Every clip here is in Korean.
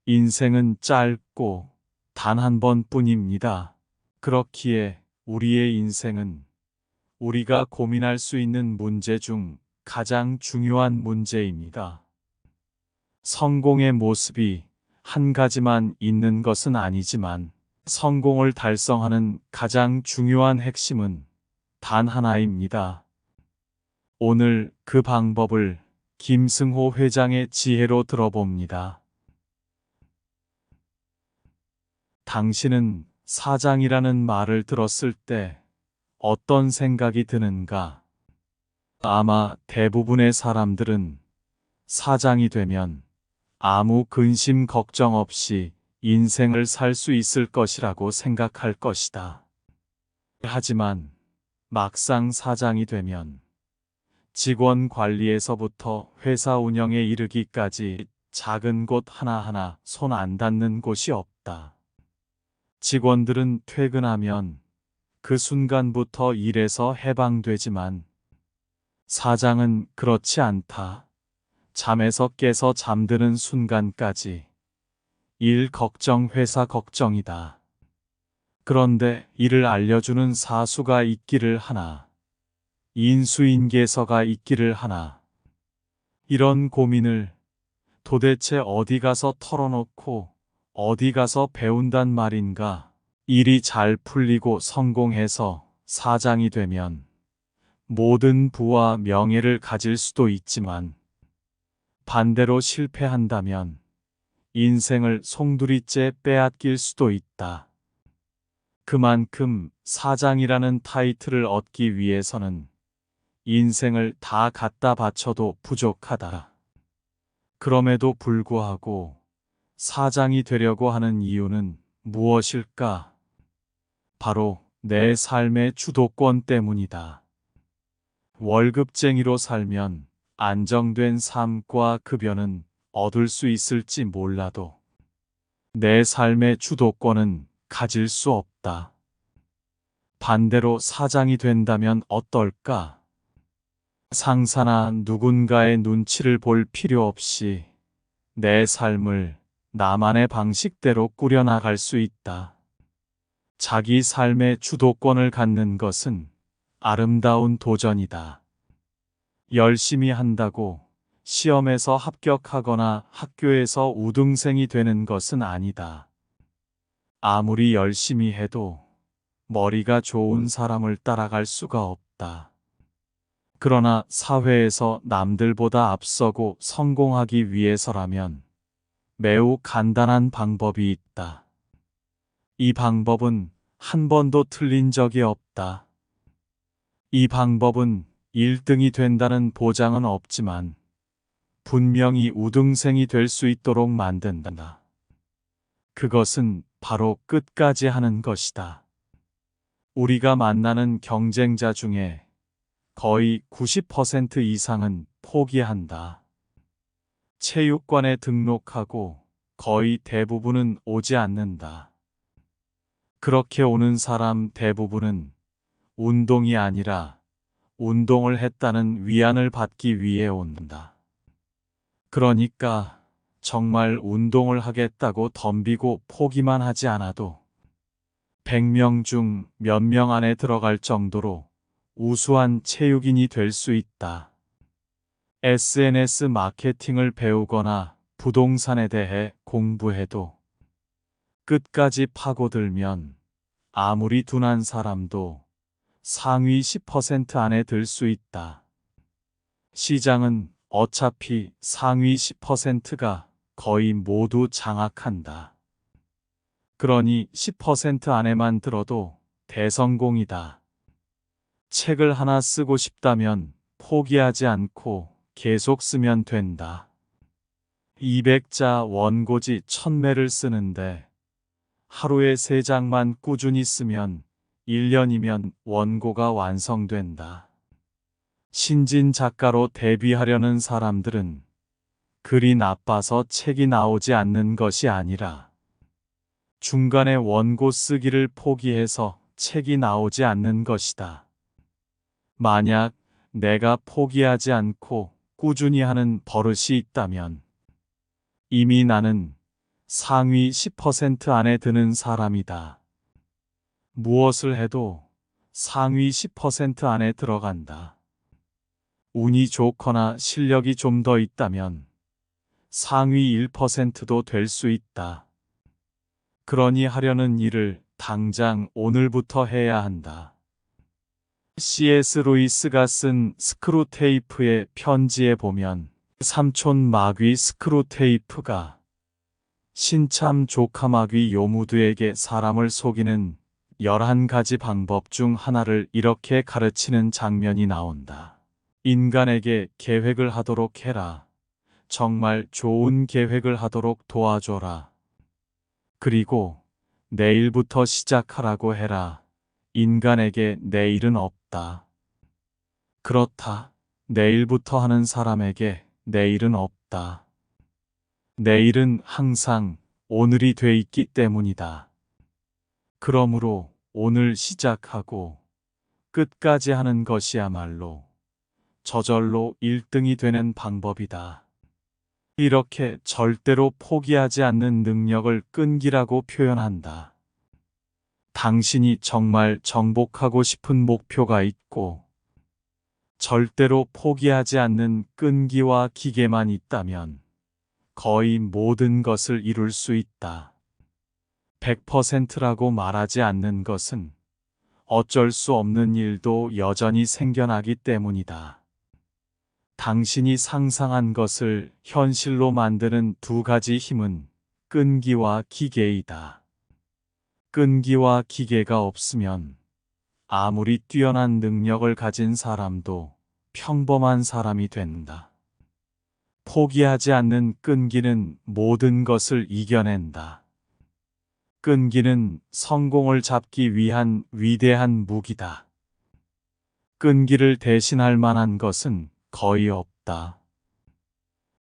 인생은 짧고 단 한 번뿐입니다. 그렇기에 우리의 인생은 우리가 고민할 수 있는 문제 중 가장 중요한 문제입니다. 성공의 모습이 한 가지만 있는 것은 아니지만 성공을 달성하는 가장 중요한 핵심은 단 하나입니다. 오늘 그 방법을 김승호 회장의 지혜로 들어봅니다. 당신은 사장이라는 말을 들었을 때 어떤 생각이 드는가? 아마 대부분의 사람들은 사장이 되면 아무 근심 걱정 없이 인생을 살 수 있을 것이라고 생각할 것이다. 하지만 막상 사장이 되면 직원 관리에서부터 회사 운영에 이르기까지 작은 곳 하나하나 손 안 닿는 곳이 없다. 직원들은 퇴근하면 그 순간부터 일에서 해방되지만 사장은 그렇지 않다. 잠에서 깨서 잠드는 순간까지 일 걱정, 회사 걱정이다. 그런데 이를 알려주는 사수가 있기를 하나, 인수인계서가 있기를 하나, 이런 고민을 도대체 어디 가서 털어놓고 어디 가서 배운단 말인가? 일이 잘 풀리고 성공해서 사장이 되면 모든 부와 명예를 가질 수도 있지만 반대로 실패한다면 인생을 송두리째 빼앗길 수도 있다. 그만큼 사장이라는 타이틀을 얻기 위해서는 인생을 다 갖다 바쳐도 부족하다. 그럼에도 불구하고 사장이 되려고 하는 이유는 무엇일까? 바로 내 삶의 주도권 때문이다. 월급쟁이로 살면 안정된 삶과 급여는 얻을 수 있을지 몰라도 내 삶의 주도권은 가질 수 없다. 반대로 사장이 된다면 어떨까? 상사나 누군가의 눈치를 볼 필요 없이 내 삶을 나만의 방식대로 꾸려나갈 수 있다. 자기 삶의 주도권을 갖는 것은 아름다운 도전이다. 열심히 한다고 시험에서 합격하거나 학교에서 우등생이 되는 것은 아니다. 아무리 열심히 해도 머리가 좋은 사람을 따라갈 수가 없다. 그러나 사회에서 남들보다 앞서고 성공하기 위해서라면 매우 간단한 방법이 있다. 이 방법은 한 번도 틀린 적이 없다. 이 방법은 1등이 된다는 보장은 없지만 분명히 우등생이 될 수 있도록 만든다. 그것은 바로 끝까지 하는 것이다. 우리가 만나는 경쟁자 중에 거의 90% 이상은 포기한다. 체육관에 등록하고 거의 대부분은 오지 않는다. 그렇게 오는 사람 대부분은 운동이 아니라 운동을 했다는 위안을 받기 위해 온다. 그러니까 정말 운동을 하겠다고 덤비고 포기만 하지 않아도 100명 중 몇 명 안에 들어갈 정도로 우수한 체육인이 될 수 있다. SNS 마케팅을 배우거나 부동산에 대해 공부해도 끝까지 파고들면 아무리 둔한 사람도 상위 10% 안에 들 수 있다. 시장은 어차피 상위 10%가 거의 모두 장악한다. 그러니 10% 안에만 들어도 대성공이다. 책을 하나 쓰고 싶다면 포기하지 않고 계속 쓰면 된다. 200자 원고지 1000매를 쓰는데 하루에 3장만 꾸준히 쓰면 1년이면 원고가 완성된다. 신진 작가로 데뷔하려는 사람들은 글이 나빠서 책이 나오지 않는 것이 아니라 중간에 원고 쓰기를 포기해서 책이 나오지 않는 것이다. 만약 내가 포기하지 않고 꾸준히 하는 버릇이 있다면 이미 나는 상위 10% 안에 드는 사람이다. 무엇을 해도 상위 10% 안에 들어간다. 운이 좋거나 실력이 좀 더 있다면 상위 1%도 될 수 있다. 그러니 하려는 일을 당장 오늘부터 해야 한다. C.S. 루이스가 쓴 스크루테이프의 편지에 보면 삼촌 마귀 스크루테이프가 신참 조카 마귀 요무드에게 사람을 속이는 11가지 방법 중 하나를 이렇게 가르치는 장면이 나온다. 인간에게 계획을 하도록 해라. 정말 좋은 계획을 하도록 도와줘라. 그리고 내일부터 시작하라고 해라. 인간에게 내일은 없다. 그렇다. 내일부터 하는 사람에게 내일은 없다. 내일은 항상 오늘이 돼 있기 때문이다. 그러므로 오늘 시작하고 끝까지 하는 것이야말로 저절로 1등이 되는 방법이다. 이렇게 절대로 포기하지 않는 능력을 끈기라고 표현한다. 당신이 정말 정복하고 싶은 목표가 있고 절대로 포기하지 않는 끈기와 기계만 있다면 거의 모든 것을 이룰 수 있다. 100%라고 말하지 않는 것은 어쩔 수 없는 일도 여전히 생겨나기 때문이다. 당신이 상상한 것을 현실로 만드는 두 가지 힘은 끈기와 기계이다. 끈기와 기계가 없으면 아무리 뛰어난 능력을 가진 사람도 평범한 사람이 된다. 포기하지 않는 끈기는 모든 것을 이겨낸다. 끈기는 성공을 잡기 위한 위대한 무기다. 끈기를 대신할 만한 것은 거의 없다.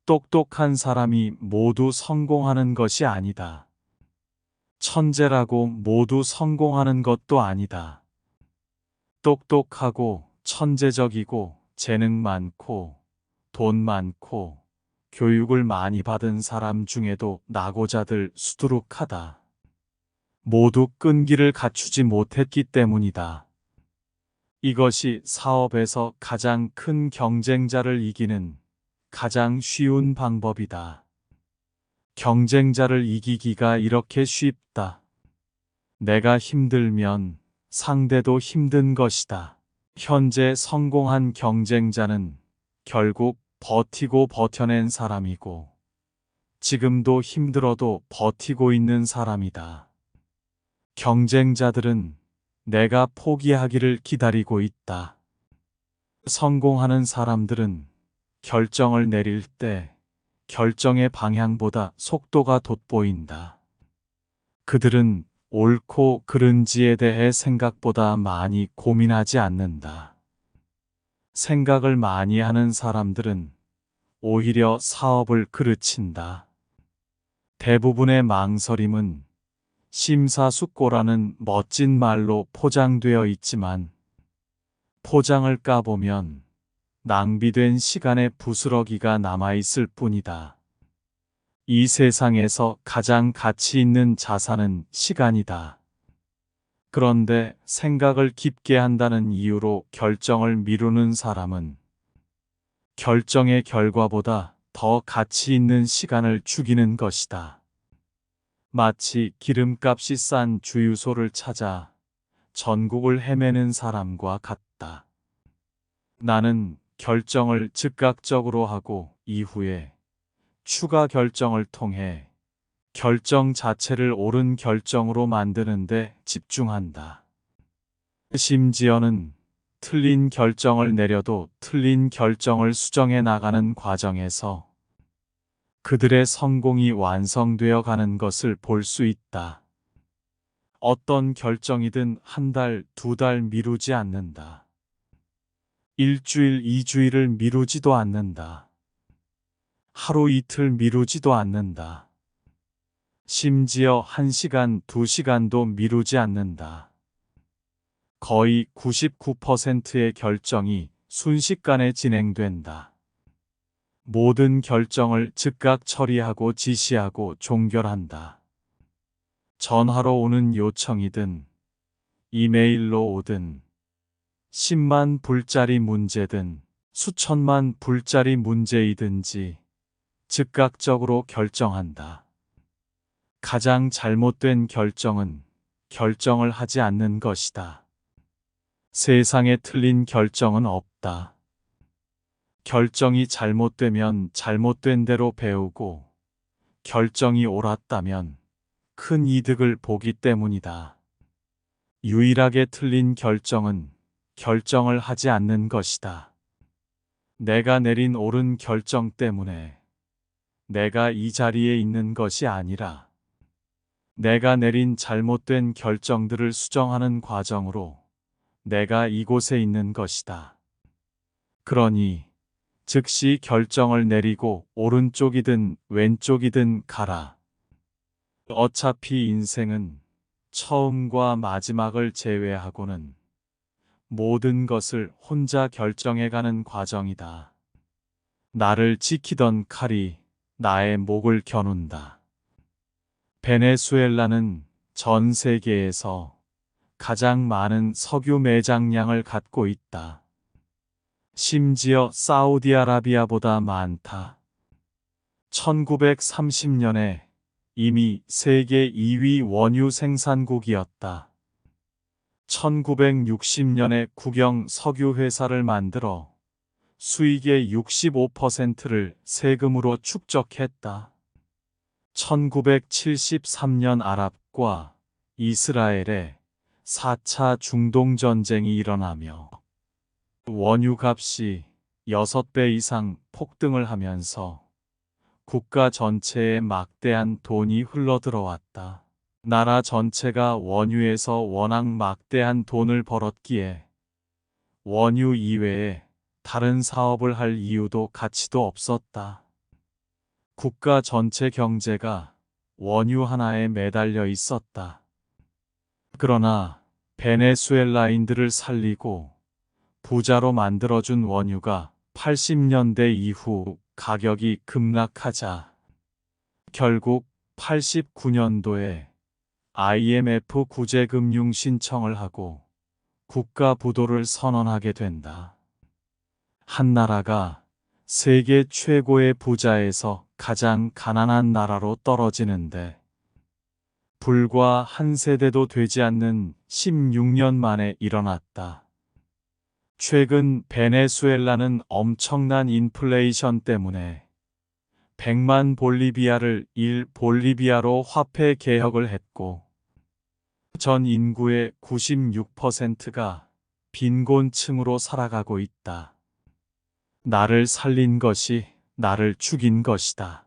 똑똑한 사람이 모두 성공하는 것이 아니다. 천재라고 모두 성공하는 것도 아니다. 똑똑하고 천재적이고 재능 많고 돈 많고 교육을 많이 받은 사람 중에도 낙오자들 수두룩하다. 모두 끈기를 갖추지 못했기 때문이다. 이것이 사업에서 가장 큰 경쟁자를 이기는 가장 쉬운 방법이다. 경쟁자를 이기기가 이렇게 쉽다. 내가 힘들면 상대도 힘든 것이다. 현재 성공한 경쟁자는 결국 버티고 버텨낸 사람이고 지금도 힘들어도 버티고 있는 사람이다. 경쟁자들은 내가 포기하기를 기다리고 있다. 성공하는 사람들은 결정을 내릴 때 결정의 방향보다 속도가 돋보인다. 그들은 옳고 그른지에 대해 생각보다 많이 고민하지 않는다. 생각을 많이 하는 사람들은 오히려 사업을 그르친다. 대부분의 망설임은 심사숙고라는 멋진 말로 포장되어 있지만 포장을 까보면 낭비된 시간의 부스러기가 남아있을 뿐이다. 이 세상에서 가장 가치 있는 자산은 시간이다. 그런데 생각을 깊게 한다는 이유로 결정을 미루는 사람은 결정의 결과보다 더 가치 있는 시간을 죽이는 것이다. 마치 기름값이 싼 주유소를 찾아 전국을 헤매는 사람과 같다. 나는 결정을 즉각적으로 하고 이후에 추가 결정을 통해 결정 자체를 옳은 결정으로 만드는 데 집중한다. 심지어는 틀린 결정을 내려도 틀린 결정을 수정해 나가는 과정에서 그들의 성공이 완성되어 가는 것을 볼 수 있다. 어떤 결정이든 한 달, 두 달 미루지 않는다. 일주일, 이주일을 미루지도 않는다. 하루 이틀 미루지도 않는다. 심지어 1시간, 2시간도 미루지 않는다. 거의 99%의 결정이 순식간에 진행된다. 모든 결정을 즉각 처리하고 지시하고 종결한다. 전화로 오는 요청이든 이메일로 오든 10만 불짜리 문제든 수천만 불짜리 문제이든지 즉각적으로 결정한다. 가장 잘못된 결정은 결정을 하지 않는 것이다. 세상에 틀린 결정은 없다. 결정이 잘못되면 잘못된 대로 배우고 결정이 옳았다면 큰 이득을 보기 때문이다. 유일하게 틀린 결정은 결정을 하지 않는 것이다. 내가 내린 옳은 결정 때문에 내가 이 자리에 있는 것이 아니라 내가 내린 잘못된 결정들을 수정하는 과정으로 내가 이곳에 있는 것이다. 그러니 즉시 결정을 내리고 오른쪽이든 왼쪽이든 가라. 어차피 인생은 처음과 마지막을 제외하고는 모든 것을 혼자 결정해가는 과정이다. 나를 지키던 칼이 나의 목을 겨눈다. 베네수엘라는 전 세계에서 가장 많은 석유 매장량을 갖고 있다. 심지어 사우디아라비아보다 많다. 1930년에 이미 세계 2위 원유 생산국이었다. 1960년에 국영 석유 회사를 만들어 수익의 65%를 세금으로 축적했다. 1973년 아랍과 이스라엘의 4차 중동전쟁이 일어나며 원유 값이 6배 이상 폭등을 하면서 국가 전체에 막대한 돈이 흘러들어왔다. 나라 전체가 원유에서 워낙 막대한 돈을 벌었기에 원유 이외에 다른 사업을 할 이유도 가치도 없었다. 국가 전체 경제가 원유 하나에 매달려 있었다. 그러나 베네수엘라인들을 살리고 부자로 만들어준 원유가 80년대 이후 가격이 급락하자 결국 89년도에 IMF 구제금융 신청을 하고 국가 부도를 선언하게 된다. 한 나라가 세계 최고의 부자에서 가장 가난한 나라로 떨어지는데 불과 한 세대도 되지 않는 16년 만에 일어났다. 최근 베네수엘라는 엄청난 인플레이션 때문에 100만 볼리비아를 1볼리비아로 화폐 개혁을 했고 전 인구의 96%가 빈곤층으로 살아가고 있다. 나를 살린 것이 나를 죽인 것이다.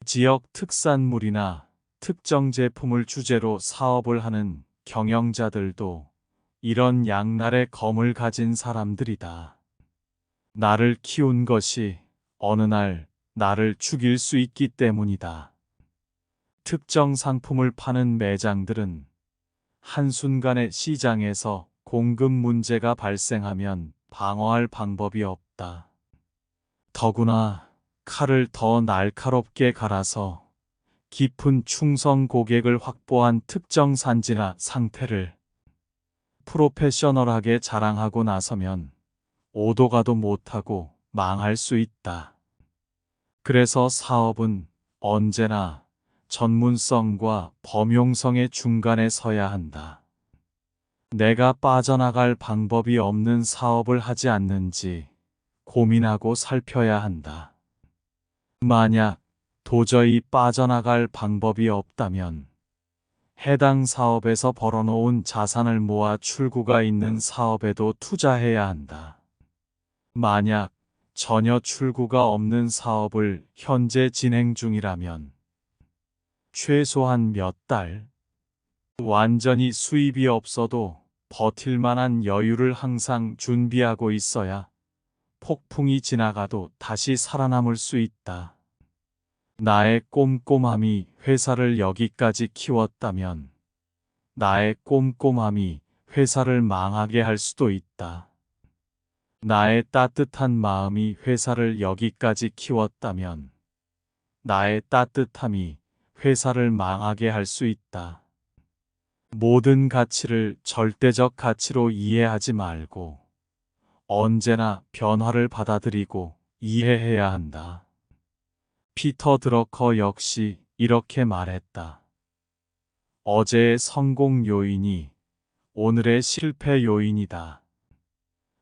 지역 특산물이나 특정 제품을 주제로 사업을 하는 경영자들도 이런 양날의 검을 가진 사람들이다. 나를 키운 것이 어느 날 나를 죽일 수 있기 때문이다. 특정 상품을 파는 매장들은 한순간에 시장에서 공급 문제가 발생하면 방어할 방법이 없다. 더구나 칼을 더 날카롭게 갈아서 깊은 충성 고객을 확보한 특정 산지나 상태를 프로페셔널하게 자랑하고 나서면 오도 가도 못하고 망할 수 있다. 그래서 사업은 언제나 전문성과 범용성의 중간에 서야 한다. 내가 빠져나갈 방법이 없는 사업을 하지 않는지 고민하고 살펴야 한다. 만약 도저히 빠져나갈 방법이 없다면 해당 사업에서 벌어놓은 자산을 모아 출구가 있는 사업에도 투자해야 한다. 만약 전혀 출구가 없는 사업을 현재 진행 중이라면 최소한 몇 달, 완전히 수입이 없어도 버틸 만한 여유를 항상 준비하고 있어야 폭풍이 지나가도 다시 살아남을 수 있다. 나의 꼼꼼함이 회사를 여기까지 키웠다면 나의 꼼꼼함이 회사를 망하게 할 수도 있다. 나의 따뜻한 마음이 회사를 여기까지 키웠다면 나의 따뜻함이 회사를 망하게 할 수 있다. 모든 가치를 절대적 가치로 이해하지 말고 언제나 변화를 받아들이고 이해해야 한다. 피터 드러커 역시 이렇게 말했다. 어제의 성공 요인이 오늘의 실패 요인이다.